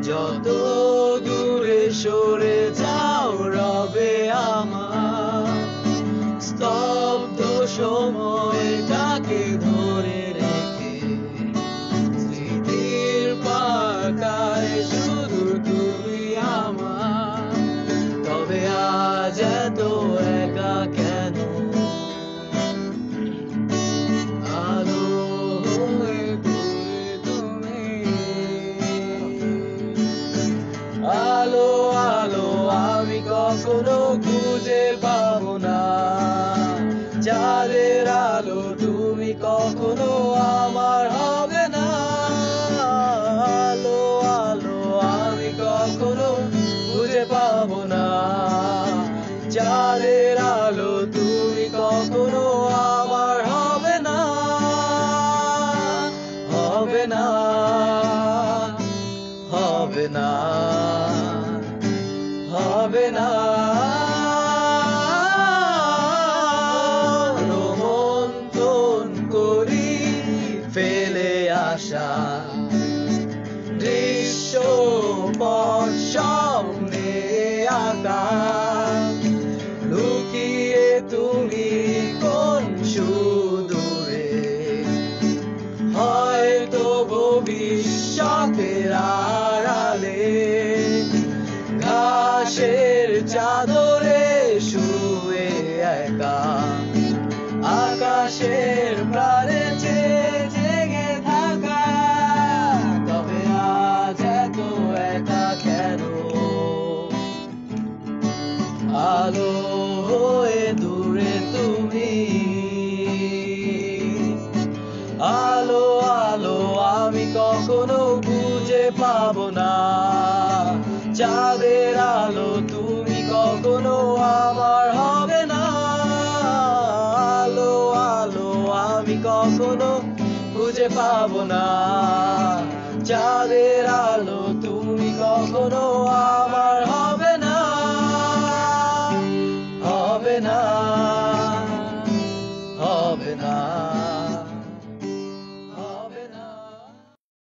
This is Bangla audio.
যত দূরে সরে যাও রবে আমার স্তব্ধ সময়টাকে ধরে রেখে স্মৃতির পাতায় শুধু তুমি আমার। তবে আজ এত একা কেন? আলো হয়ে দূরে তুমি, আলো আলো আমি কখনো খুঁজে পাবো না। চাঁদের আলো তুমি কখনো আমার হবে না। আলো আলো আমি কখনো খুঁজে পাবো না। চাঁদের আলো তুমি কখনো আমার হবে না, হবে না, হবে না, হবে না। রোমন্থন করি ফেলে আসা দৃশ্যপট সামনে আঁকা, লুকিয়ে তুমি কোন সুদূরে হয়তো ভবিষ্যতের আড়ালে ঘাসের চাদরে শুয়ে একা আকাশের প্রাণে জেগে থাকা। তবে আজ এত একা কেন? আলো হয়ে দূরে তুমি, আলো আলো আমি কখনো খুঁজে পাবো না। চাঁদের আলো তুমি কখনো আমার হবে না। আলো আলো আমি কখনো খুঁজে পাবো না। চাঁদের আলো তুমি কখনো আমার